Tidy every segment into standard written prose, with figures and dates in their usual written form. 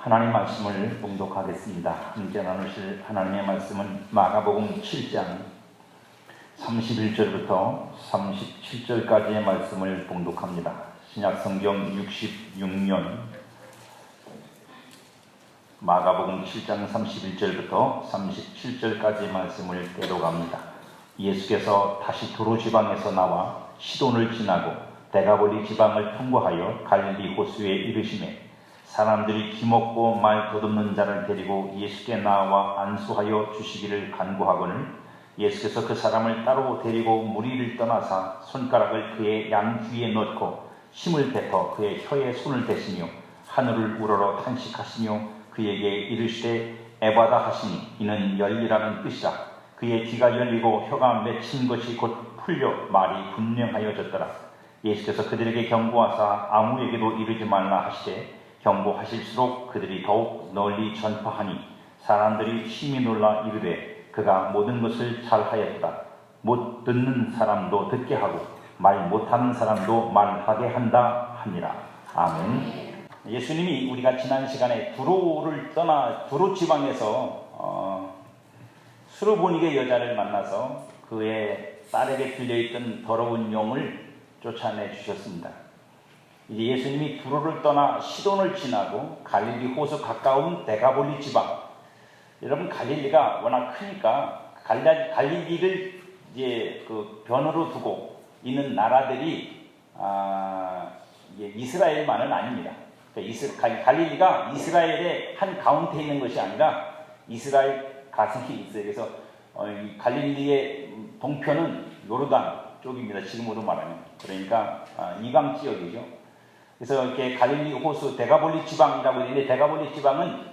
하나님 말씀을 봉독하겠습니다. 함께 나누실 하나님의 말씀은 마가복음 7장 31절부터 37절까지의 말씀을 봉독합니다. 신약성경 66년 마가복음 7장 31절부터 37절까지의 말씀을 대독합니다. 예수께서 다시 두로 지방에서 나와 시돈을 지나고 데가볼리 지방을 통과하여 갈릴리 호수에 이르시매 사람들이 기먹고 말 더듬는 자를 데리고 예수께 나와 안수하여 주시기를 간구하거늘 예수께서 그 사람을 따로 데리고 무리를 떠나사 손가락을 그의 양귀에 넣고 힘을 뱉어 그의 혀에 손을 대시며 하늘을 우러러 탄식하시며 그에게 이르시되 에바다 하시니 이는 열리라는 뜻이라. 그의 귀가 열리고 혀가 맺힌 것이 곧 풀려 말이 분명하여졌더라. 예수께서 그들에게 경고하사 아무에게도 이르지 말라 하시되 경고하실수록 그들이 더욱 널리 전파하니 사람들이 심히 놀라 이르되 그가 모든 것을 잘하였다. 못 듣는 사람도 듣게 하고 말 못하는 사람도 말하게 한다 하니라. 아멘. 예수님이 우리가 지난 시간에 두로를 떠나 두로 지방에서 수르보니게 여자를 만나서 그의 딸에게 들려있던 더러운 영을 쫓아내 주셨습니다. 이제 예수님이 두로를 떠나 시돈을 지나고 갈릴리 호수 가까운 데가볼리 지방. 여러분 갈릴리가 워낙 크니까 갈릴리를 이제 그 변으로 두고 있는 나라들이 이스라엘만은 아닙니다. 그러니까 갈릴리가 이스라엘의 한 가운데 있는 것이 아니라 이스라엘 가슴이 있어요. 그래서 갈릴리의 동편은 요르단 쪽입니다. 지금으로 말하면. 그러니까 이방 지역이죠. 그래서 이렇게 갈릴리 호수 데가볼리 지방이라고 있는데 데가볼리 지방은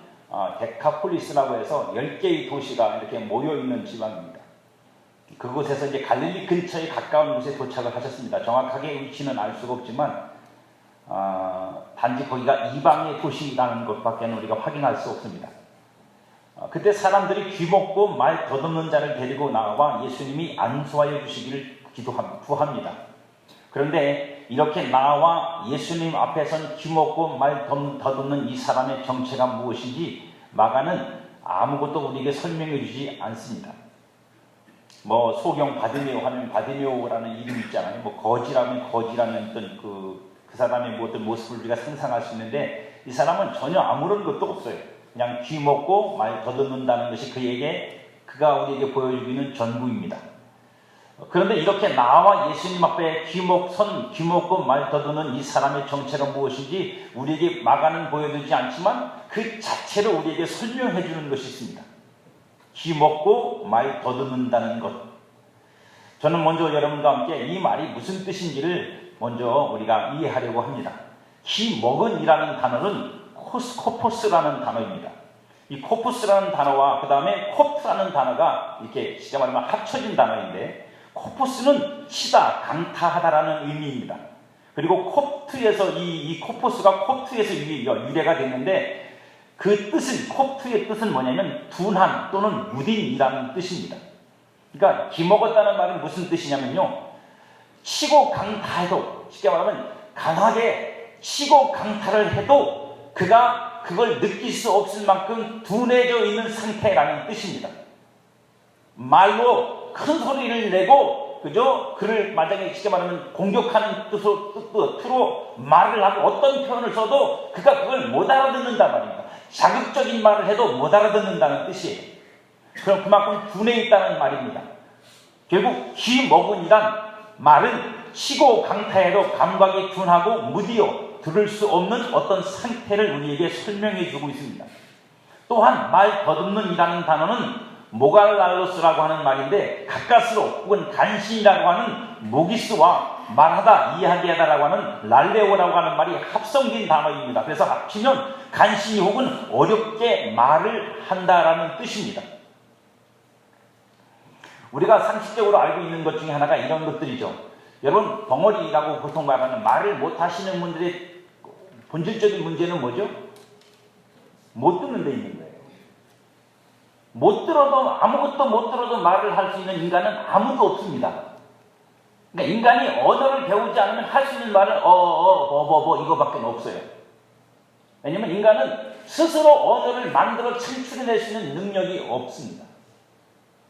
데카폴리스라고 해서 10개의 도시가 이렇게 모여있는 지방입니다. 그곳에서 이제 갈릴리 근처에 가까운 곳에 도착을 하셨습니다. 정확하게 위치는 알 수가 없지만 단지 거기가 이방의 도시라는 것밖에 우리가 확인할 수 없습니다. 그때 사람들이 귀먹고 말 더듬는 자를 데리고 나와 예수님이 안수하여 주시기를 구합니다. 그런데 이렇게 나와 예수님 앞에선 귀먹고 말 더듬는 이 사람의 정체가 무엇인지 마가는 아무것도 우리에게 설명해 주지 않습니다. 뭐 소경 바디메오 하면 바디메오라는 이름이 있잖아요. 뭐 거지라면 거지라는 어떤 그 사람의 어떤 모습을 우리가 상상할 수 있는데 이 사람은 전혀 아무런 것도 없어요. 그냥 귀먹고 말 더듬는다는 것이 그가 우리에게 보여주기는 전부입니다. 그런데 이렇게 나와 예수님 앞에 귀먹고 말 더듬는 이 사람의 정체가 무엇인지 우리에게 마가는 보여주지 않지만 그 자체로 우리에게 설명해 주는 것이 있습니다. 귀먹고 말 더듬는다는 것. 저는 먼저 여러분과 함께 이 말이 무슨 뜻인지를 먼저 우리가 이해하려고 합니다. 귀먹은이라는 단어는 코포스라는 단어입니다. 이 코포스라는 단어와 그 다음에 코프라는 단어가 이렇게 쉽게 말하면 합쳐진 단어인데 코포스는 치다, 강타하다라는 의미입니다. 그리고 콥트에서 이 코포스가 콥트에서 유래가 됐는데 그 뜻은 콥트의 뜻은 뭐냐면 둔한 또는 무딘이라는 뜻입니다. 그러니까 기먹었다는 말은 무슨 뜻이냐면요. 치고 강타해도 쉽게 말하면 강하게 치고 강타를 해도 그가 그걸 느낄 수 없을 만큼 둔해져 있는 상태라는 뜻입니다. 말로 큰 소리를 내고 그를 만약에 쉽게 말하면 공격하는 뜻으로 말을 하고 어떤 표현을 써도 그가 그걸 못 알아듣는단 말입니다. 자극적인 말을 해도 못 알아듣는다는 뜻이에요. 그럼 그만큼 둔해 있다는 말입니다. 결국 귀먹은이란 말은 치고 강타해도 감각이 둔하고 무디어 들을 수 없는 어떤 상태를 우리에게 설명해 주고 있습니다. 또한 말 더듬는이라는 단어는 모갈랄로스라고 하는 말인데 가까스로 혹은 간신이라고 하는 모기스와 말하다, 이야기하다라고 하는 랄레오라고 하는 말이 합성된 단어입니다. 그래서 합치면 간신히 혹은 어렵게 말을 한다라는 뜻입니다. 우리가 상식적으로 알고 있는 것 중에 하나가 이런 것들이죠. 여러분 벙어리라고 보통 말하는 말을 못하시는 분들의 본질적인 문제는 뭐죠? 못 듣는 데 있는 거예요. 못 들어도 아무것도 못 들어도 말을 할 수 있는 인간은 아무도 없습니다. 그러니까 인간이 언어를 배우지 않으면 할 수 있는 말은 이거밖에 없어요. 왜냐하면 인간은 스스로 언어를 만들어 창출해낼 수 있는 능력이 없습니다.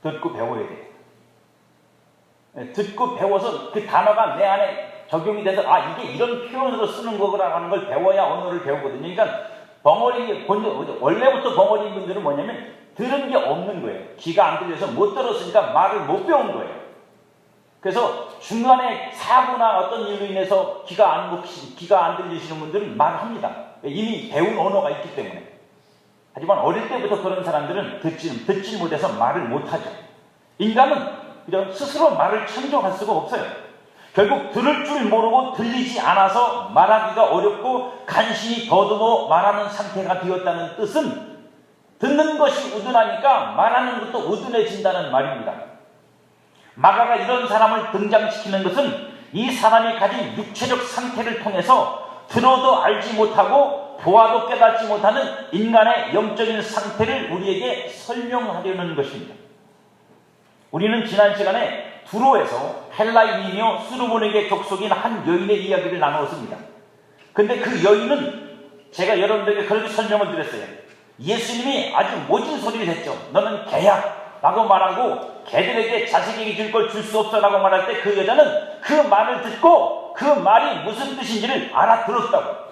듣고 배워야 돼요. 듣고 배워서 그 단어가 내 안에 적용이 돼서 이게 이런 표현으로 쓰는 거구나 하는 걸 배워야 언어를 배우거든요. 그러니까 원래부터 벙어리 분들은 뭐냐면 들은 게 없는 거예요. 귀가 안 들려서 못 들었으니까 말을 못 배운 거예요. 그래서 중간에 사고나 어떤 일로 인해서 귀가 안 들리시는 분들은 말을 합니다. 이미 배운 언어가 있기 때문에. 하지만 어릴 때부터 그런 사람들은 듣지 못해서 말을 못하죠. 인간은 그냥 스스로 말을 창조할 수가 없어요. 결국 들을 줄 모르고 들리지 않아서 말하기가 어렵고 간신히 더듬어 말하는 상태가 되었다는 뜻은 듣는 것이 우둔하니까 말하는 것도 우둔해진다는 말입니다. 마가가 이런 사람을 등장시키는 것은 이 사람이 가진 육체적 상태를 통해서 들어도 알지 못하고 보아도 깨닫지 못하는 인간의 영적인 상태를 우리에게 설명하려는 것입니다. 우리는 지난 시간에 두로에서 헬라인이며 수르보네게 족속인 한 여인의 이야기를 나누었습니다. 근데 그 여인은 제가 여러분들에게 그렇게 설명을 드렸어요. 예수님이 아주 모진 소리를 했죠. 너는 개야 라고 말하고 개들에게 자식에게 줄 걸 줄 수 없어 라고 말할 때 그 여자는 그 말을 듣고 그 말이 무슨 뜻인지를 알아들었다고.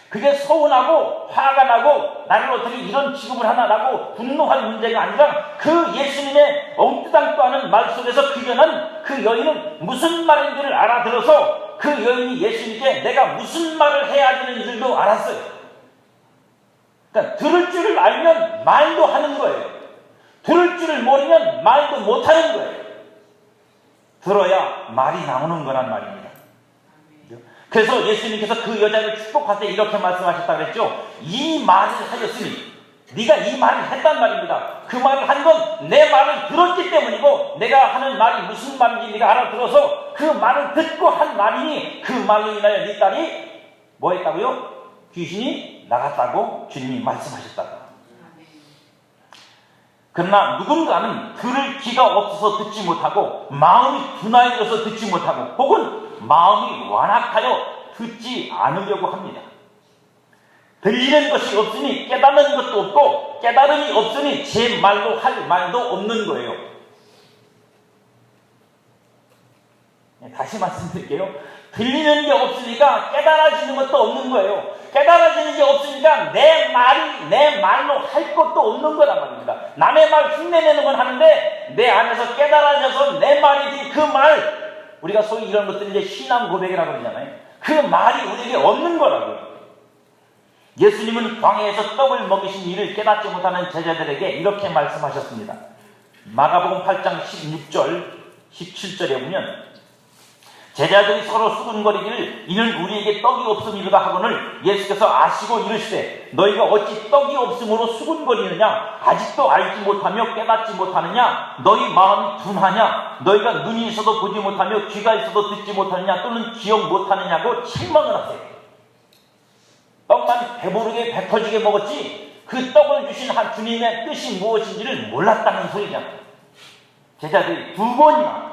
그게 서운하고 화가 나고 나를 어떻게 이런 취급을 하나라고 분노할 문제가 아니라 그 예수님의 엉뚱당도 않은 말 속에서 그 여인은 무슨 말인지를 알아들어서 그 여인이 예수님께 내가 무슨 말을 해야 되는 줄도 알았어요. 그러니까 들을 줄을 알면 말도 하는 거예요. 들을 줄을 모르면 말도 못하는 거예요. 들어야 말이 나오는 거란 말입니다. 그래서 예수님께서 그 여자를 축복할 때 이렇게 말씀하셨다고 했죠. 이 말을 하였으니 네가 이 말을 했단 말입니다. 그 말을 한 건 내 말을 들었기 때문이고 내가 하는 말이 무슨 말인지 네가 알아들어서 그 말을 듣고 한 말이니 그 말로 인하여 네 딸이 뭐 했다고요? 귀신이 나갔다고 주님이 말씀하셨다고. 그러나 누군가는 들을 귀가 없어서 듣지 못하고 마음이 둔하여서 듣지 못하고 혹은 마음이 완악하여 듣지 않으려고 합니다. 들리는 것이 없으니 깨닫는 것도 없고 깨달음이 없으니 제 말로 할 말도 없는 거예요. 다시 말씀드릴게요. 들리는 게 없으니까 깨달아지는 것도 없는 거예요. 깨달아지는 게 없으니까 내 말로 할 것도 없는 거란 말입니다. 남의 말 흉내내는 건 하는데 내 안에서 깨달아져서 내 말이지 그 말, 우리가 소위 이런 것들이 이제 신앙 고백이라고 그러잖아요. 그 말이 우리에게 없는 거라고요. 예수님은 광야에서 떡을 먹이신 이를 깨닫지 못하는 제자들에게 이렇게 말씀하셨습니다. 마가복음 8장 16절 17절에 보면 제자들이 서로 수군거리기를 이는 우리에게 떡이 없음이로다 하거늘 예수께서 아시고 이르시되 너희가 어찌 떡이 없음으로 수군거리느냐 아직도 알지 못하며 깨닫지 못하느냐 너희 마음이 둔하냐 너희가 눈이 있어도 보지 못하며 귀가 있어도 듣지 못하느냐 또는 기억 못하느냐고 책망을 하세요. 떡만 배부르게 배 터지게 먹었지 그 떡을 주신 한 주님의 뜻이 무엇인지를 몰랐다는 소리잖아요. 제자들이 두 번이나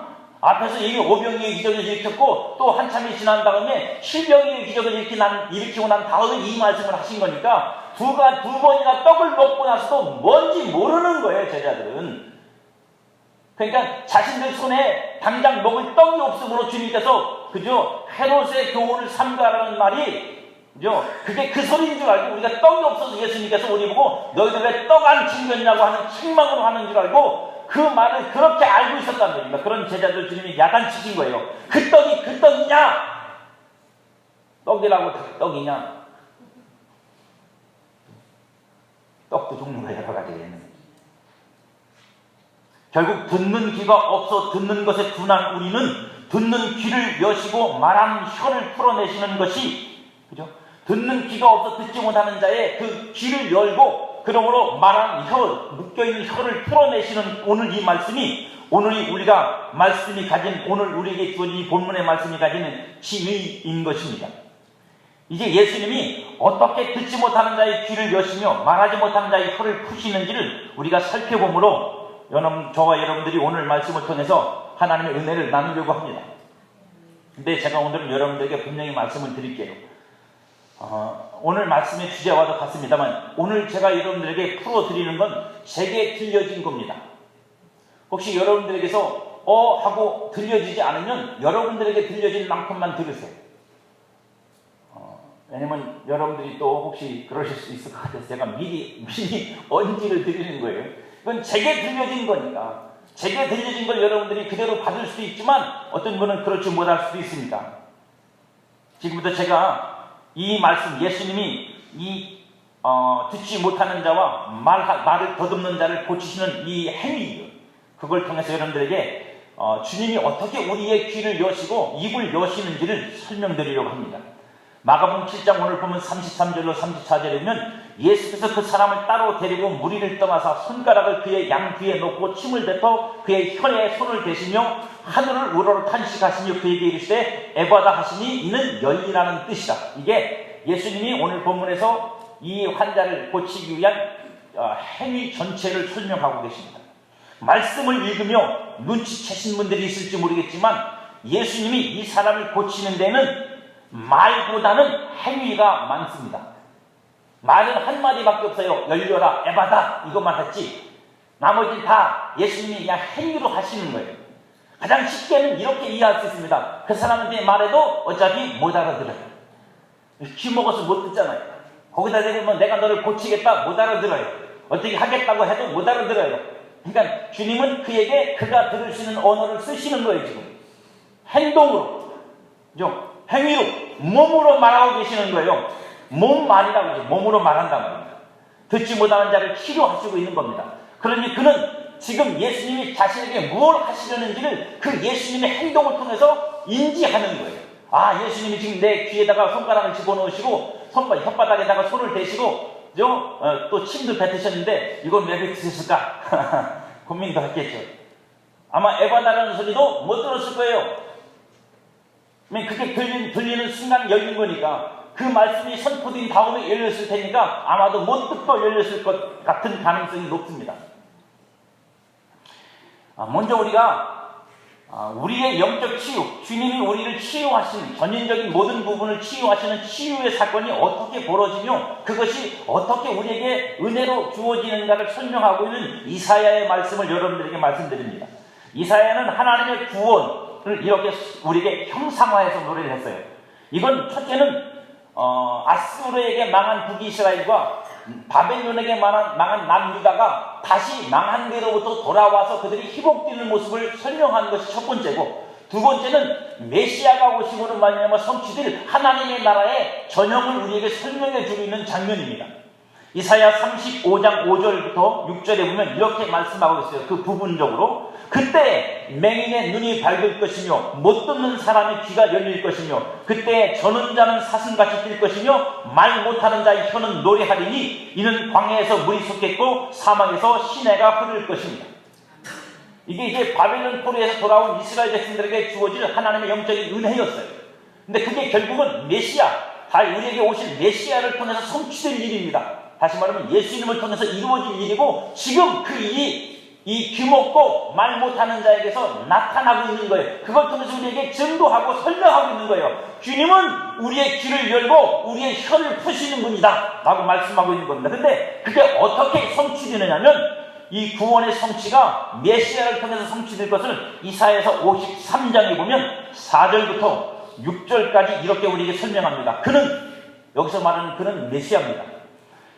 앞에서 이미 오병이의 기적을 일으켰고 또 한참이 지난 다음에 실병이의 기적을 일으키고 난 다음에 이 말씀을 하신 거니까 두 번이나 떡을 먹고 나서도 뭔지 모르는 거예요. 제자들은. 그러니까 자신들 손에 당장 먹을 떡이 없으므로 주님께서 그죠 헤롯의 교훈을 삼가라는 말이 그죠 그게 그 소리인 줄 알고 우리가 떡이 없어서 예수님께서 우리 보고 너희들 왜 떡 안 챙겼냐고 하는 책망으로 하는 줄 알고 그 말을 그렇게 알고 있었다는 겁니다. 그런 제자들 주님이 야단치신 거예요. 그 떡이 그 떡이냐? 떡이라고 다 떡이냐? 떡도 종류가 여러 가지가 있는 거죠. 결국 듣는 귀가 없어 듣는 것에 둔한 우리는 듣는 귀를 여시고 말하는 혀를 풀어내시는 것이 그죠? 듣는 귀가 없어 듣지 못하는 자의 그 귀를 열고 그러므로 말한 묶여있는 혀를 풀어내시는 오늘 이 말씀이 오늘 우리에게 주어진 이 본문의 말씀이 가지는 지혜인 것입니다. 이제 예수님이 어떻게 듣지 못하는 자의 귀를 여시며 말하지 못하는 자의 혀를 푸시는지를 우리가 살펴보므로 저와 여러분들이 오늘 말씀을 통해서 하나님의 은혜를 나누려고 합니다. 근데 제가 오늘은 여러분들에게 분명히 말씀을 드릴게요. 오늘 말씀의 주제와도 같습니다만 오늘 제가 여러분들에게 풀어드리는 건 제게 들려진 겁니다. 혹시 여러분들에게서 하고 들려지지 않으면 여러분들에게 들려진 만큼만 들으세요. 왜냐면 여러분들이 또 혹시 그러실 수 있을 것 같아서 제가 미리 언지를 드리는 거예요. 이건 제게 들려진 거니까 제게 들려진 걸 여러분들이 그대로 받을 수도 있지만 어떤 분은 그렇지 못할 수도 있습니다. 지금부터 제가 이 말씀, 예수님이 듣지 못하는 자와 말을 더듬는 자를 고치시는 이 행위, 그걸 통해서 여러분들에게 주님이 어떻게 우리의 귀를 여시고 입을 여시는지를 설명드리려고 합니다. 마가복음 7장 오늘 보면 33절로 34절에 보면 예수께서 그 사람을 따로 데리고 무리를 떠나서 손가락을 그의 양귀에 놓고 침을 뱉어 그의 혀에 손을 대시며 하늘을 우러러 탄식하시며 그에게 이르시되 에바다 하시니 이는 열리라는 뜻이다. 이게 예수님이 오늘 본문에서 이 환자를 고치기 위한 행위 전체를 설명하고 계십니다. 말씀을 읽으며 눈치채신 분들이 있을지 모르겠지만 예수님이 이 사람을 고치는 데는 말보다는 행위가 많습니다. 말은 한마디밖에 없어요. 열려라, 에바다 이것만 했지 나머지는 다 예수님이 그냥 행위로 하시는 거예요. 가장 쉽게는 이렇게 이해할 수 있습니다. 그 사람한테 말해도 어차피 못 알아들어요. 귀 먹어서 못 듣잖아요. 거기다 대면 내가 너를 고치겠다 못 알아들어요. 어떻게 하겠다고 해도 못 알아들어요. 그러니까 주님은 그에게 그가 들을 수 있는 언어를 쓰시는 거예요. 지금 행동으로, 행위로, 몸으로 말하고 계시는 거예요. 몸말이라고 하죠. 몸으로 말한단 말입니다. 듣지 못하는 자를 치료하시고 있는 겁니다. 그러니 그는 지금 예수님이 자신에게 무엇을 하시려는지를 그 예수님의 행동을 통해서 인지하는 거예요. 예수님이 지금 내 귀에다가 손가락을 집어넣으시고 혓바닥에다가 손을 대시고 또 침도 뱉으셨는데 이건 왜 뱉으셨을까? 고민도 했겠죠. 아마 에바다라는 소리도 못 들었을 거예요. 그게 들리는 순간 열린 거니까 그 말씀이 선포된 다음에 열렸을 테니까 아마도 못 듣고 열렸을 것 같은 가능성이 높습니다. 먼저 우리가 우리의 영적 치유, 주님이 우리를 치유하신 전인적인 모든 부분을 치유하시는 치유의 사건이 어떻게 벌어지며 그것이 어떻게 우리에게 은혜로 주어지는가를 설명하고 있는 이사야의 말씀을 여러분들에게 말씀드립니다. 이사야는 하나님의 구원을 이렇게 우리에게 형상화해서 노래를 했어요. 이건 첫째는 아스루에게 망한 북이스라엘과 바벨론에게 망한 남유다가 다시 망한 데로부터 돌아와서 그들이 희복되는 모습을 설명하는 것이 첫 번째고, 두 번째는 메시아가 오심으로 말미암아 성취될 하나님의 나라의 전형을 우리에게 설명해 주고 있는 장면입니다. 이사야 35장 5절부터 6절에 보면 이렇게 말씀하고 있어요. 그 부분적으로 그때 맹인의 눈이 밝을 것이며 못 듣는 사람의 귀가 열릴 것이며 그때 저는 자는 사슴같이 뛸 것이며 말 못하는 자의 혀는 노래하리니 이는 광야에서 물이 솟겠고 사막에서 시내가 흐를 것입니다. 이게 이제 바벨론 포로에서 돌아온 이스라엘 백성들에게 주어질 하나님의 영적인 은혜였어요. 근데 그게 결국은 메시아, 우리에게 오신 메시아를 통해서 성취될 일입니다. 다시 말하면 예수님을 통해서 이루어질 일이고 지금 그 일이 이 귀먹고 말 못하는 자에게서 나타나고 있는 거예요. 그걸 통해서 우리에게 증거하고 설명하고 있는 거예요. 주님은 우리의 귀를 열고 우리의 혀를 푸시는 분이다 라고 말씀하고 있는 겁니다. 근데 그게 어떻게 성취되느냐면 이 구원의 성취가 메시아를 통해서 성취될 것을 이사야서 53장에 보면 4절부터 6절까지 이렇게 우리에게 설명합니다. 여기서 말하는 그는 메시아입니다.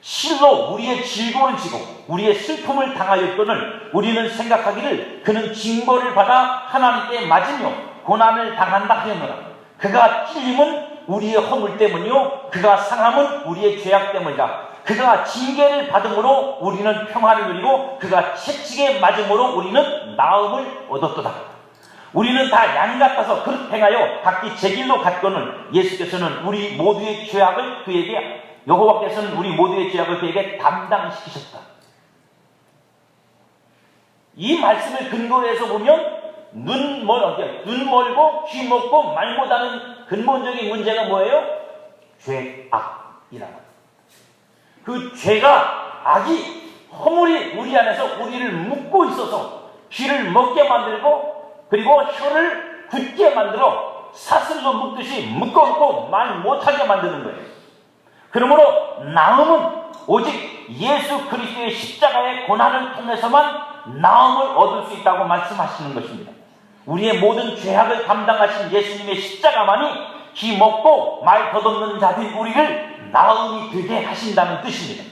실로 우리의 질고를 지고 우리의 슬픔을 당하였거늘 우리는 생각하기를 그는 징벌을 받아 하나님께 맞으며 고난을 당한다 하였노라. 그가 찔림은 우리의 허물 때문이요 그가 상함은 우리의 죄악 때문이다. 그가 징계를 받음으로 우리는 평화를 누리고 그가 채찍에 맞음으로 우리는 나음을 얻었도다. 우리는 다 양 같아서 그릇 행하여 각기 제 길로 갔거늘 예수께서는 우리 모두의 죄악을 그에게 여호와께서는 우리 모두의 죄악을 그에게 담당시키셨다. 이 말씀을 근거로 해서 보면 눈 멀고 귀 먹고 말 못하는 근본적인 문제가 뭐예요? 죄악이라는 거예요. 그 죄가 악이 허물이 우리 안에서 우리를 묶고 있어서 귀를 먹게 만들고 그리고 혀를 굳게 만들어 사슬로 묶듯이 묶어놓고 말 못하게 만드는 거예요. 그러므로 나음은 오직 예수 그리스도의 십자가의 고난을 통해서만 나음을 얻을 수 있다고 말씀하시는 것입니다. 우리의 모든 죄악을 담당하신 예수님의 십자가만이 기 먹고 말 덧없는 자들 우리를 나음이 되게 하신다는 뜻입니다.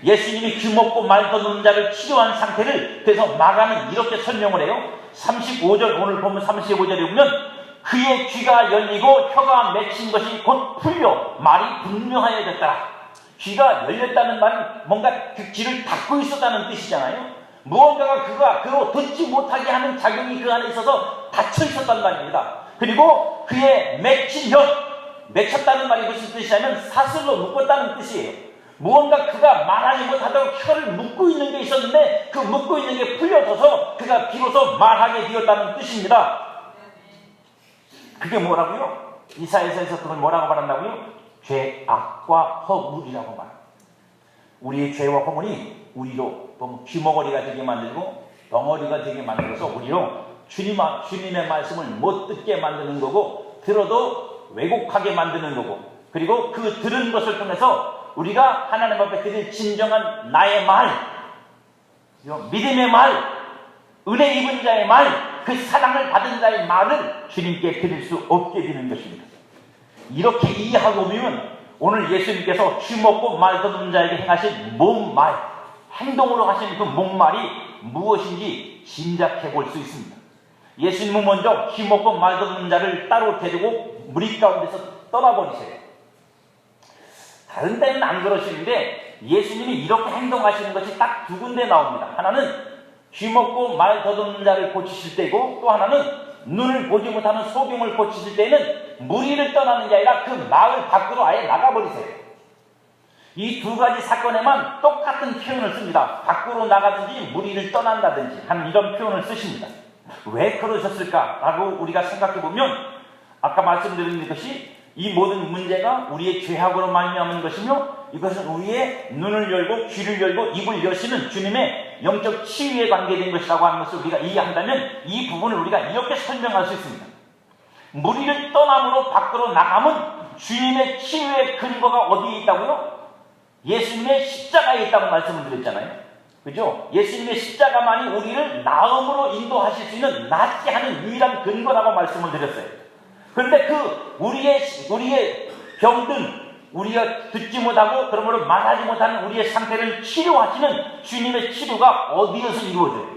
예수님이 귀 먹고 말 덧없는 자를 치료한 상태를 그래서 마가는 이렇게 설명을 해요. 35절 오늘 보면 35절에 보면 그의 귀가 열리고 혀가 맺힌 것이 곧 풀려 말이 분명하여졌다. 귀가 열렸다는 말은 뭔가 그 귀를 닫고 있었다는 뜻이잖아요. 무언가가 그거 듣지 못하게 하는 작용이 그 안에 있어서 닫혀 있었단 말입니다. 그리고 그의 맺힌 혀, 맺혔다는 말이 무슨 뜻이냐면 사슬로 묶었다는 뜻이에요. 무언가 그가 말하지 못하도록 혀를 묶고 있는 게 있었는데 그 묶고 있는 게 풀려져서 그가 비로소 말하게 되었다는 뜻입니다. 그게 뭐라고요? 이사야서에서 그걸 뭐라고 말한다고요? 죄악과 허물이라고 말합니다. 우리의 죄와 허물이 우리로 귀머거리가 되게 만들고 덩어리가 되게 만들어서 우리로 주님의 말씀을 못 듣게 만드는 거고 들어도 왜곡하게 만드는 거고 그리고 그 들은 것을 통해서 우리가 하나님 앞에 드릴 진정한 나의 말, 믿음의 말, 은혜 입은 자의 말, 그 사랑을 받은 자의 말을 주님께 드릴 수 없게 되는 것입니다. 이렇게 이해하고 보면 오늘 예수님께서 귀 먹고 말 덧없는 자에게 행하신 몸말, 행동으로 하신 그 몸말이 무엇인지 짐작해 볼 수 있습니다. 예수님은 먼저 귀 먹고 말 덧없는 자를 따로 데리고 무리 가운데서 떠나버리세요. 다른 때는 안 그러시는데 예수님이 이렇게 행동하시는 것이 딱 두 군데 나옵니다. 하나는 귀 먹고 말 덧없는 자를 고치실 때고 또 하나는 눈을 보지 못하는 소경을 고치실 때는 무리를 떠나는 게 아니라 그 마을 밖으로 아예 나가버리세요. 이 두 가지 사건에만 똑같은 표현을 씁니다. 밖으로 나가든지 무리를 떠난다든지 하는 이런 표현을 쓰십니다. 왜 그러셨을까라고 우리가 생각해 보면 아까 말씀드린 것이 이 모든 문제가 우리의 죄악으로 말미암은 것이며 이것은 우리의 눈을 열고 귀를 열고 입을 여시는 주님의 영적 치유에 관계된 것이라고 하는 것을 우리가 이해한다면 이 부분을 우리가 이렇게 설명할 수 있습니다. 무리를 떠남으로 밖으로 나가면 주님의 치유의 근거가 어디에 있다고요? 예수님의 십자가에 있다고 말씀을 드렸잖아요. 그죠? 예수님의 십자가만이 우리를 나음으로 인도하실 수 있는 낫게 하는 유일한 근거라고 말씀을 드렸어요. 그런데 그 우리의 병든 우리가 듣지 못하고 그러므로 말하지 못하는 우리의 상태를 치료하시는 주님의 치료가 어디에서 이루어져요?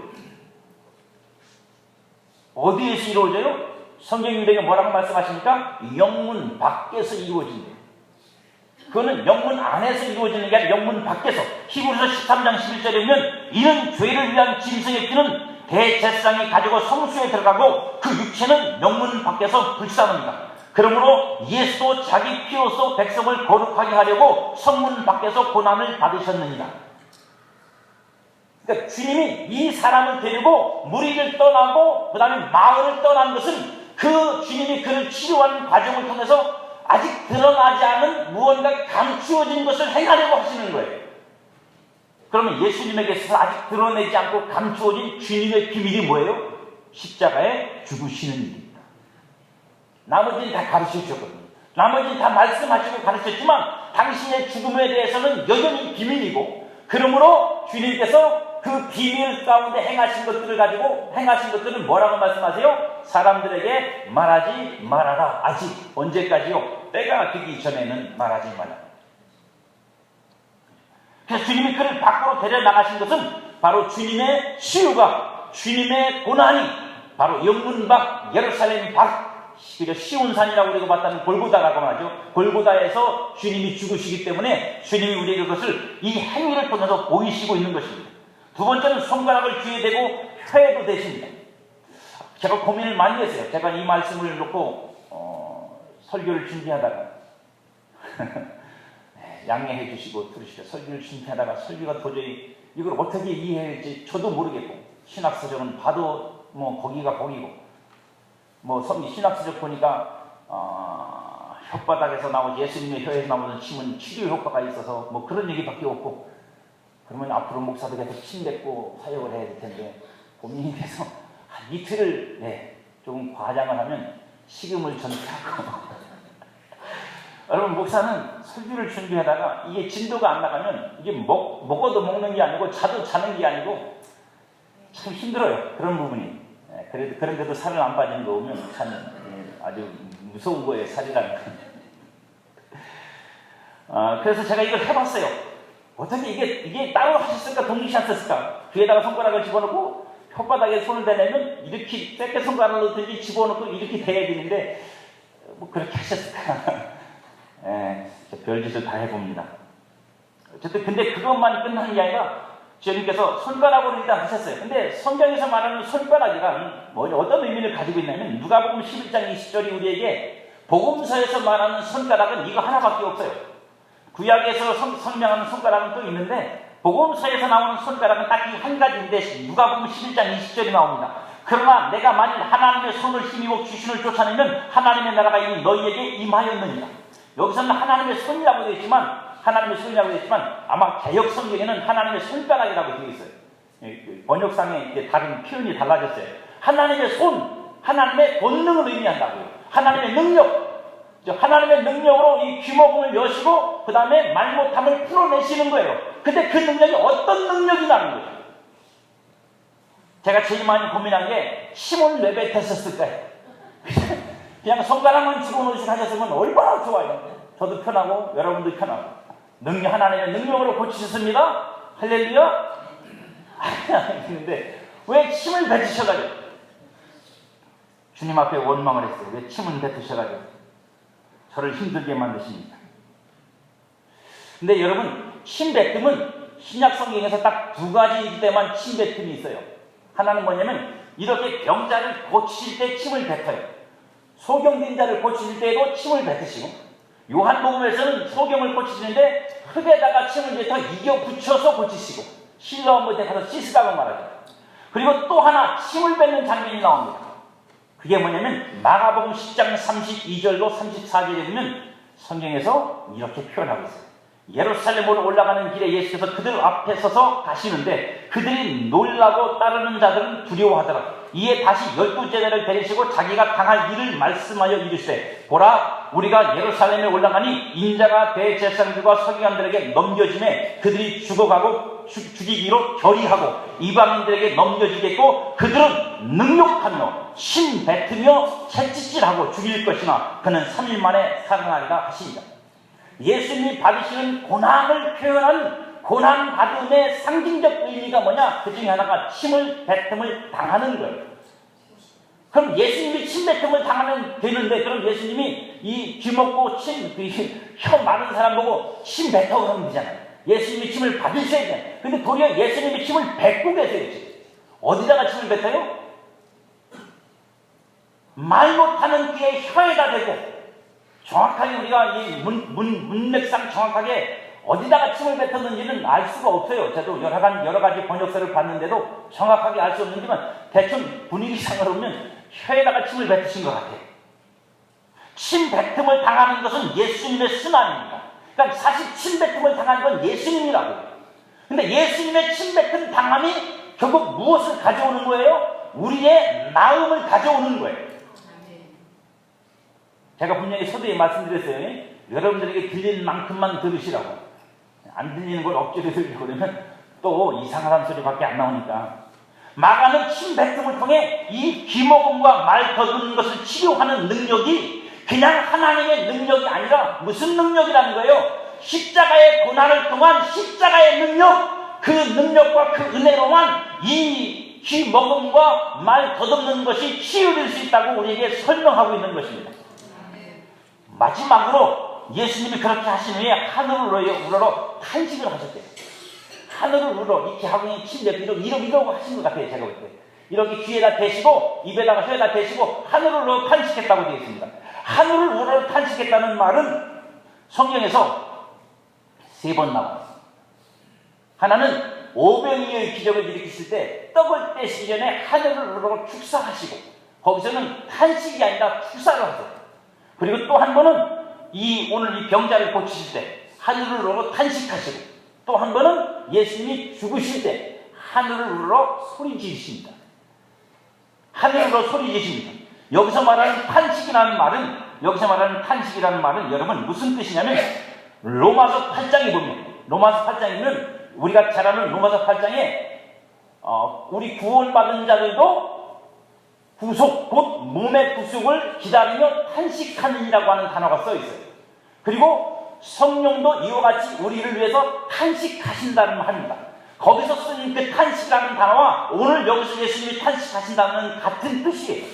어디에서 이루어져요? 성경인들에게 뭐라고 말씀하십니까? 영문 밖에서 이루어진대요. 그거는 영문 안에서 이루어지는 게 아니라 영문 밖에서. 히브리서 13장 11절에 보면 이는 죄를 위한 짐승의 피는 대제사장이 가지고 성수에 들어가고 그 육체는 영문 밖에서 불사릅니다. 그러므로 예수도 자기 피로써 백성을 거룩하게 하려고 성문 밖에서 고난을 받으셨느니라. 그러니까 주님이 이 사람을 데리고 무리를 떠나고 그 다음에 마을을 떠난 것은 그 주님이 그를 치료하는 과정을 통해서 아직 드러나지 않은 무언가 감추어진 것을 행하려고 하시는 거예요. 그러면 예수님에게서 아직 드러내지 않고 감추어진 주님의 비밀이 뭐예요? 십자가에 죽으시는 일입니다. 나머지는 다 가르쳐 주셨거든요. 나머지는 다 말씀하시고 가르쳤지만 당신의 죽음에 대해서는 여전히 비밀이고 그러므로 주님께서 그 비밀 가운데 행하신 것들을 가지고 행하신 것들은 뭐라고 말씀하세요? 사람들에게 말하지 말아라. 아직 언제까지요? 때가 되기 전에는 말하지 말아라. 그래서 주님이 그를 밖으로 데려나가신 것은 바로 주님의 치유가 주님의 고난이 바로 영문 밖 예루살렘 밖 시온산이라고 우리가 봤다는 골고다라고 하죠. 골고다에서 주님이 죽으시기 때문에 주님이 우리에게 그것을 이 행위를 통해서 보이시고 있는 것입니다. 두 번째는 손가락을 귀에 대고 혀에도 대십니다. 제가 고민을 많이 했어요. 제가 이 말씀을 놓고 설교를 준비하다가 양해해 주시고 들으시고 설교를 준비하다가 설교가 도저히 이걸 어떻게 이해할지 저도 모르겠고 신학서적은 봐도 뭐 거기가 거기고 뭐 신학서적 보니까 혓바닥에서 나오는 예수님의 혀에서 나오는 침은 치료 효과가 있어서 뭐 그런 얘기밖에 없고 그러면 앞으로 목사도 계속 침 뱉고 사역을 해야 될 텐데 고민이 돼서 한 이틀을 조금 과장을 하면 식음을 전폐하고 여러분, 목사는 설교를 준비하다가 이게 진도가 안 나가면 이게 먹어도 먹는 게 아니고 자도 자는 게 아니고 참 힘들어요. 그런 부분이. 그런데도 살을 안 빠지는 거 보면 참 아주 무서운 거예요, 살이라는 건. 그래서 제가 이걸 해봤어요. 어떻게 이게 따로 하셨을까? 동시에 하셨을까? 귀에다가 손가락을 집어넣고 혓바닥에 손을 대내면 이렇게 뺏게 손가락을 넣든지 집어넣고 이렇게 돼야 되는데 뭐 그렇게 하셨을까? 별짓을 다 해봅니다. 어쨌든 근데 그것만 끝나는 게 아니라 주님께서 손가락으로 일단 하셨어요. 근데 성경에서 말하는 손가락이란 어떤 의미를 가지고 있냐면 누가복음 11장 20절이 우리에게 복음서에서 말하는 손가락은 이거 하나밖에 없어요. 구약에서 설명하는 손가락은 또 있는데 복음서에서 나오는 손가락은 딱 이 한 가지인데 누가복음 11장 20절이 나옵니다. 그러나 내가 만일 하나님의 손을 힘입어 귀신을 쫓아내면 하나님의 나라가 이미 너희에게 임하였느니라. 여기서는 하나님의 손이라고 되어 있지만 아마 개역 성경에는 하나님의 손가락이라고 되어 있어요. 번역상에 다른 표현이 달라졌어요. 하나님의 손, 하나님의 권능을 의미한다고요. 하나님의 능력으로 이 귀모금을 여시고 그 다음에 말 못함을 풀어내시는 거예요. 근데 그 능력이 어떤 능력이라는 거예요. 제가 제일 많이 고민한 게 힘을 내뱉었을까요? 그냥 손가락만 집어넣으시고 하셨으면 얼마나 좋아요. 저도 편하고 여러분도 편하고. 하나님의 능력으로 고치셨습니다. 할렐루야. 근데 왜 침을 뱉으셔가지고 주님 앞에 원망을 했어요. 왜 침을 뱉으셔가지고 저를 힘들게 만드십니까? 근데 여러분, 침 뱉음은 신약 성경에서 딱 두 가지 때만 침 뱉음이 있어요. 하나는 뭐냐면 이렇게 병자를 고치실 때 침을 뱉어요. 소경된 자를 고치실 때에도 침을 뱉으시고, 요한복음에서는 소경을 고치시는데 흙에다가 침을 뱉어 이겨 붙여서 고치시고, 실로암못에 가서 씻으라고 말하죠. 그리고 또 하나 침을 뱉는 장면이 나옵니다. 그게 뭐냐면 마가복음 10장 32절로 34절에 보면 성경에서 이렇게 표현하고 있어요. 예루살렘으로 올라가는 길에 예수께서 그들 앞에 서서 가시는데 그들이 놀라고 따르는 자들은 두려워하더라. 이에 다시 12제자를 데리시고 자기가 당할 일을 말씀하여 이르시되, 보라, 우리가 예루살렘에 올라가니 인자가 대제사장들과 서기관들에게 넘겨짐에 그들이 죽어가고 죽이기로 결의하고 이방인들에게 넘겨지겠고 그들은 능욕하며 침 뱉으며 채찍질하고 죽일 것이나 그는 3일 만에 살아나리라 하시니라. 예수님이 받으시는 고난을 표현한 고난받음의 상징적 의미가 뭐냐? 그 중에 하나가 침을 뱉음을 당하는 거예요. 그럼 예수님이 침 뱉음을 당하면 되는데, 그럼 예수님이 이 귀먹고 혀 마른 사람 보고 침 뱉어 그러면 되잖아요. 예수님이 침을 받으셔야 돼. 근데 도리어 예수님이 침을 뱉고 계세요. 어디다가 침을 뱉어요? 말 못하는 귀에 혀에다 대고, 정확하게 우리가 이 문맥상 정확하게 어디다가 침을 뱉었는지는 알 수가 없어요. 저도 여러 가지 번역서를 봤는데도 정확하게 알 수 없는지만 대충 분위기상으로 보면 혀에다가 침을 뱉으신 것 같아요. 침 뱉음을 당하는 것은 예수님의 순환입니다. 그러니까 사실 침 뱉음을 당하는 건 예수님이라고. 근데 예수님의 침 뱉음 당함이 결국 무엇을 가져오는 거예요? 우리의 나음을 가져오는 거예요. 제가 분명히 서두에 말씀드렸어요. 여러분들에게 들리는 만큼만 들으시라고. 안 들리는 걸 억지로 들으려고 그러면 또 이상한 소리밖에 안 나오니까. 마가는 침 뱉음을 통해 이 귀모금과 말 더듬는 것을 치료하는 능력이 그냥 하나님의 능력이 아니라 무슨 능력이라는 거예요? 십자가의 고난을 통한 십자가의 능력, 그 능력과 그 은혜로만 이 귀모금과 말 더듬는 것이 치유될 수 있다고 우리에게 설명하고 있는 것입니다. 마지막으로 예수님이 그렇게 하신 후에 하늘을 우러러 탄식을 하셨대요. 하늘을 우러러 이렇게 하고 침 내비로 이러고 하신 것 같아요. 제가 볼 때 이렇게 귀에다 대시고 입에다가 혀에다 대시고 하늘을 우러러 탄식했다고 되어 있습니다. 하늘을 우러러 탄식했다는 말은 성경에서 3번 나와요. 하나는 오병이어의 기적을 일으키실 때 떡을 떼시기 전에 하늘을 우러러 축사하시고, 거기서는 탄식이 아니라 축사를 하세요. 그리고 또 한 번은 오늘 이 병자를 고치실 때 하늘을 우러러 탄식하시고, 또 한 번은 예수님이 죽으실 때 하늘을 우러러 소리 지르십니다. 하늘을 우러러 소리 지르십니다. 여기서 말하는 탄식이라는 말은 여기서 말하는 탄식이라는 말은 여러분 무슨 뜻이냐면 로마서 8장에 보면 로마서 8장에는 우리가 잘 아는 로마서 8장에 우리 구원받은 자들도 구속 곧 몸의 구속을 기다리며 탄식하느니라고 하는 단어가 써 있어요. 그리고 성령도 이와 같이 우리를 위해서 탄식하신다는 말입니다. 거기서 쓰는 그 탄식이라는 단어와 오늘 여기서 예수님이 탄식하신다는 같은 뜻이에요.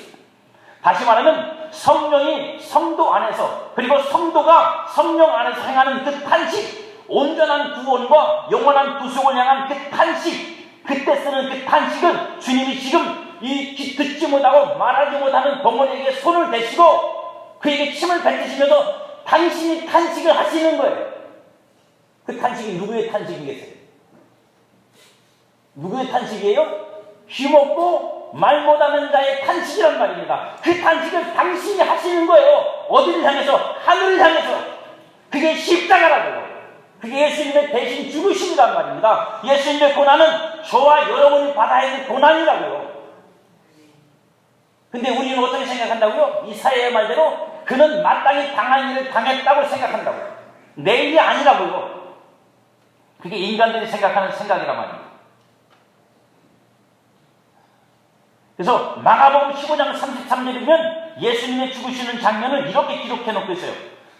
다시 말하면 성령이 성도 안에서 그리고 성도가 성령 안에서 행하는 그 탄식, 온전한 구원과 영원한 구속을 향한 그 탄식, 그때 쓰는 그 탄식은 주님이 지금 이 듣지 못하고 말하지 못하는 동원에게 손을 대시고 그에게 침을 뱉으시면서 당신이 탄식을 하시는 거예요. 그 탄식이 누구의 탄식이겠어요? 누구의 탄식이에요? 힘없고 말 못하는 자의 탄식이란 말입니다. 그 탄식을 당신이 하시는 거예요. 어디를 향해서? 하늘을 향해서. 그게 십자가라고요. 그게 예수님의 대신 죽으심이란 말입니다. 예수님의 고난은 저와 여러분이 받아야 하는 고난이라고요. 근데 우리는 어떻게 생각한다고요? 이 사회의 말대로 그는 마땅히 당한 일을 당했다고 생각한다고요. 내 일이 아니라고요. 그게 인간들이 생각하는 생각이란 말입니다. 그래서 마가복음 15장 33절에 보면 예수님의 죽으시는 장면을 이렇게 기록해 놓고 있어요.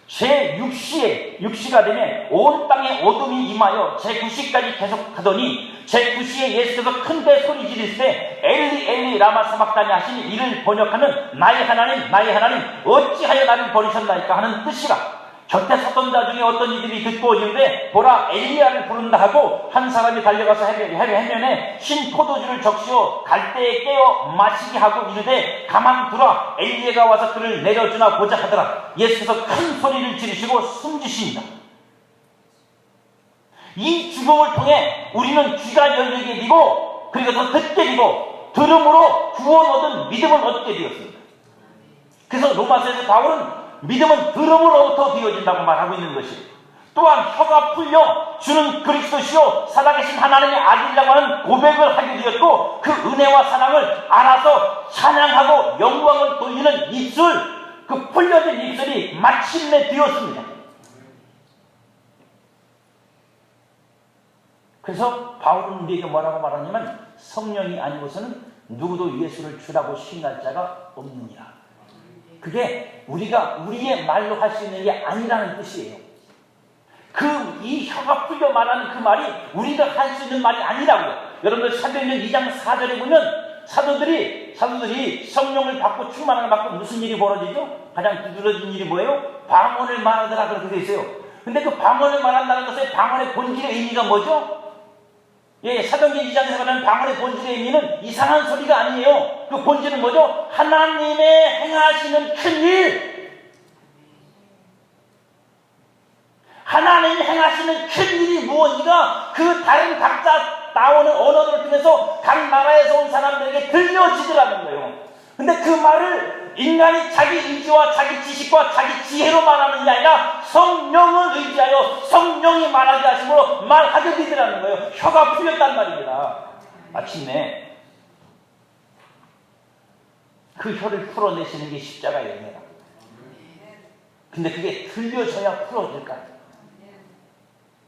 제6시가 되면 온 땅에 어둠이 임하여 제9시까지 계속하더니 제9시에 예수께서 큰데 소리 지르실 때 엘리 엘리 라마 사박다니 하시니 이를 번역하면 나의 하나님 나의 하나님 어찌하여 나를 버리셨나이까 하는 뜻이라. 곁에 섰던 자 중에 어떤 이들이 듣고 이르되 보라 엘리야를 부른다 하고 한 사람이 달려가서 해변에 신 포도주를 적시어 갈대에 깨어 마시게 하고 이르되 가만 두라 엘리야가 와서 그를 내려주나 보자 하더라. 예수께서 큰 소리를 지르시고 숨지십니다. 이 죽음을 통해 우리는 귀가 열리게 되고 그리고 더 듣게 되고 들음으로 구원 얻은 믿음을 얻게 되었습니다. 그래서 로마서에서 바울은 믿음은 들음으로부터 되어진다고 말하고 있는 것이에요. 또한 혀가 풀려 주는 그리스도시요 살아계신 하나님의 아들이라고 하는 고백을 하게 되었고 그 은혜와 사랑을 알아서 찬양하고 영광을 돌리는 입술, 그 풀려진 입술이 마침내 되었습니다. 그래서 바울은 우리에게 뭐라고 말하냐면 성령이 아니고서는 누구도 예수를 주라고 시인할 자가 없느니라. 그게 우리가 우리의 말로 할 수 있는 게 아니라는 뜻이에요. 이 혀가 풀려 말하는 그 말이 우리가 할 수 있는 말이 아니라고요. 여러분들 사도행전 2장 4절에 보면 사도들이 성령을 받고 충만함을 받고 무슨 일이 벌어지죠? 가장 두드러진 일이 뭐예요? 방언을 말하더라 그렇게 되어 있어요. 근데 그 방언을 말한다는 것의 방언의 본질의 의미가 뭐죠? 사도행전 2장에서 말하는 방언의 본질의 의미는 이상한 소리가 아니에요. 그 본질은 뭐죠? 하나님의 행하시는 큰 일. 하나님이 행하시는 큰 일이 무엇인가? 그 다른 각자 나오는 언어를 통해서 각 나라에서 온 사람들에게 들려지더라는 거예요. 근데 그 말을 인간이 자기 의지와 자기 지식과 자기 지혜로 말하는 게 아니라 성령을 의지하여 성령이 말하게 하심으로 말하게 되더라는 거예요. 혀가 풀렸단 말입니다. 마침내 그 혀를 풀어내시는 게 십자가의 은혜라. 근데 그게 들려져야 풀어질까요?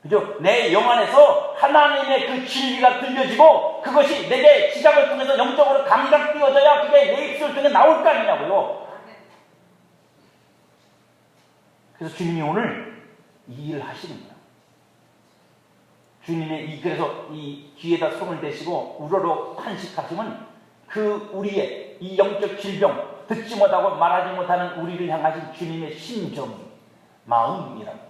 그죠? 내 영 안에서 하나님의 그 진리가 들려지고 그것이 내게 지각을 통해서 영적으로 감각되어져야 그게 내 입술 통해 나올 거 아니냐고요. 그래서 주님이 오늘 이 일을 하시는 거예요. 주님의 그래서 이 귀에다 손을 대시고 우러러 탄식하시면 그 우리의 이 영적 질병, 듣지 못하고 말하지 못하는 우리를 향하신 주님의 심정, 마음이라고.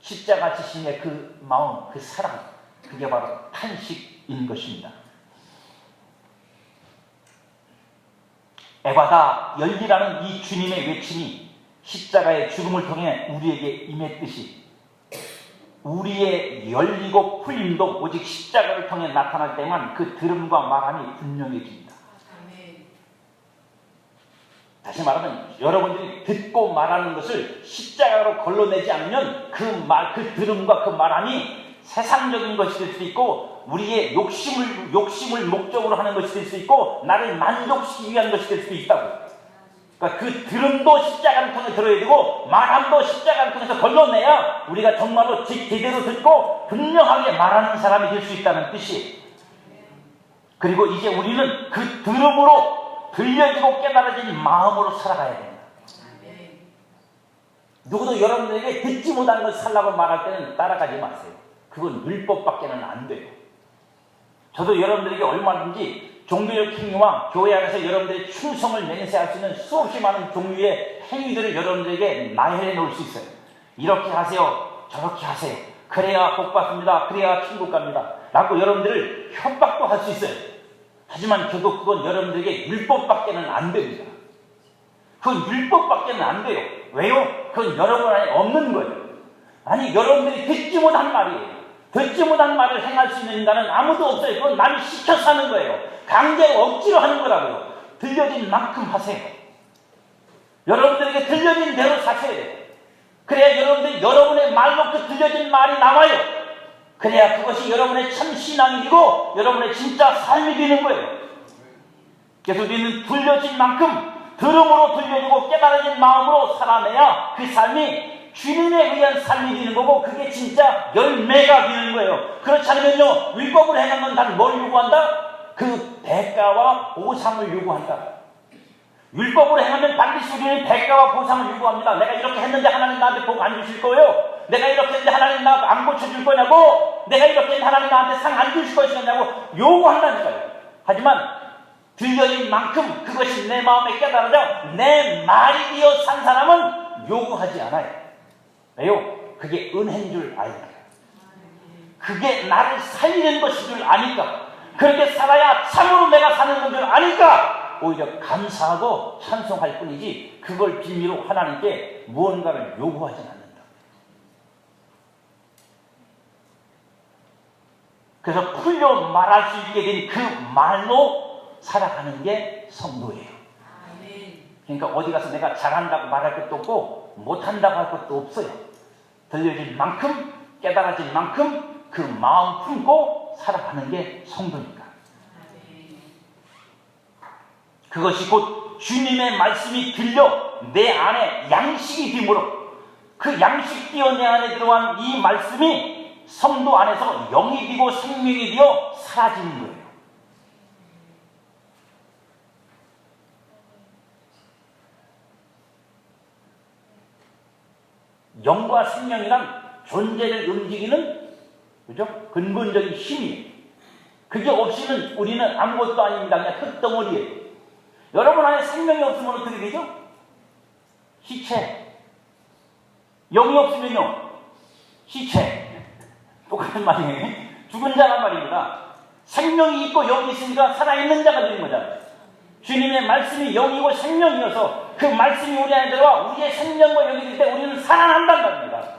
십자가 지심의 그 마음, 그 사랑, 그게 바로 탄식인 것입니다. 에바다 열리라는 이 주님의 외침이 십자가의 죽음을 통해 우리에게 임했듯이 우리의 열리고 풀림도 오직 십자가를 통해 나타날 때만 그 들음과 말함이 분명해집니다. 다시 말하면 여러분들이 듣고 말하는 것을 십자가로 걸러내지 않으면 그 들음과 그 말함이 세상적인 것이 될 수 있고 우리의 욕심을 목적으로 하는 것이 될 수 있고 나를 만족시키기 위한 것이 될 수 있다고. 그러니까 그 들음도 십자가를 통해 들어야 되고 말함도 십자가를 통해서 걸러내야 우리가 정말로 제대로 듣고 분명하게 말하는 사람이 될 수 있다는 뜻이에요. 그리고 이제 우리는 그 들음으로 들려지고 깨달아진 마음으로 살아가야 됩니다. 누구도 여러분들에게 듣지 못한 걸 살라고 말할 때는 따라가지 마세요. 그건 율법밖에는 안 돼요. 저도 여러분들에게 얼마든지 종교적 행위와 교회 안에서 여러분들의 충성을 맹세할 수 있는 수없이 많은 종류의 행위들을 여러분들에게 나열해 놓을 수 있어요. 이렇게 하세요. 저렇게 하세요. 그래야 복 받습니다. 그래야 천국 갑니다. 라고 여러분들을 협박도 할 수 있어요. 하지만 저도 그건 여러분들에게 율법밖에는 안 됩니다. 그건 율법밖에는 안 돼요. 왜요? 그건 여러분 안에 없는 거예요. 아니, 여러분들이 듣지 못한 말이에요. 듣지 못한 말을 행할 수 있는 인간은 아무도 없어요. 그건 남이 시켜서 하는 거예요. 강제로 억지로 하는 거라고요. 들려진 만큼 하세요. 여러분들에게 들려진 대로 사셔야 돼요. 그래야 여러분들이 여러분의 말로 그 들려진 말이 나와요. 그래야 그것이 여러분의 참 신앙이 되고 여러분의 진짜 삶이 되는 거예요. 그래서 우리는 들려진 만큼 들음으로 들려지고 깨달아진 마음으로 살아내야 그 삶이 주님에 의한 삶이 되는 거고 그게 진짜 열매가 되는 거예요. 그렇지 않으면요, 율법을 행하면 단 뭘 요구한다? 그 대가와 보상을 요구한다. 율법으로 행하면 반드시 우리는 대가와 보상을 요구합니다. 내가 이렇게 했는데 하나님 나한테 복 안 주실 거예요? 내가 이렇게 했는데 하나님 나 안 고쳐줄 거냐고? 내가 이렇게 했는데 하나님 나한테 상 안 주실 것이냐고 요구한다니까요. 하지만 들려진 만큼 그것이 내 마음에 깨달아져 내 말이 되어 산 사람은 요구하지 않아요. 왜요? 그게 은혜인 줄 아니까. 그게 나를 살리는 것인 줄 아니까. 그렇게 살아야 참으로 내가 사는 건 줄 아니까 오히려 감사하고 찬송할 뿐이지 그걸 빌미로 하나님께 무언가를 요구하지 않는다. 그래서 풀려 말할 수 있게 된 그 말로 살아가는 게 성도예요. 그러니까 어디 가서 내가 잘한다고 말할 것도 없고 못한다고 할 것도 없어요. 들려진 만큼 깨달아진 만큼 그 마음 품고 살아가는 게 성도니까. 그것이 곧 주님의 말씀이 들려 내 안에 양식이 되므로 그 양식 되어 내 안에 들어간 이 말씀이 성도 안에서 영이 되고 생명이 되어 사라지는 거예요. 영과 생명이란 존재를 움직이는 그죠? 근본적인 힘이에요. 그게 없이는 우리는 아무것도 아닙니다. 그냥 흙덩어리예요. 여러분 안에 생명이 없으면 어떻게 되죠? 시체. 영이 없으면요? 시체. 똑같은 말이에요. 죽은 자란 말입니다. 생명이 있고 영이 있으니까 살아있는 자가 되는 거잖아요. 주님의 말씀이 영이고 생명이어서 그 말씀이 우리 안에 들어와 우리의 생명과 영이 될 때 우리는 살아난다는 말입니다.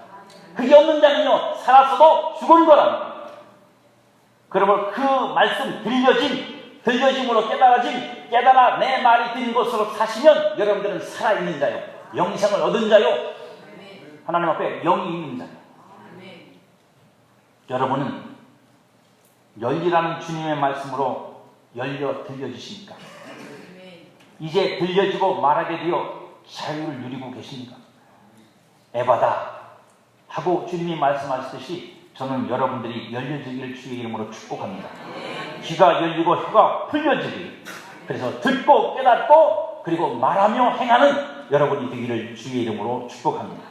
그게 없는 자는요, 살았어도 죽은 거랍니다. 그러면 그 말씀 들려짐으로 깨달아 내 말이 든 것으로 사시면 여러분들은 살아있는 자요. 영생을 얻은 자요. 하나님 앞에 영이 있는 자요. 여러분은 열리라는 주님의 말씀으로 열려 들려주십니까? 이제 들려지고 말하게 되어 자유를 누리고 계십니까? 에바다 하고 주님이 말씀하시듯이 저는 여러분들이 열려지기를 주의 이름으로 축복합니다. 귀가 열리고 혀가 풀려지길, 그래서 듣고 깨닫고 그리고 말하며 행하는 여러분이 되기를 주의 이름으로 축복합니다.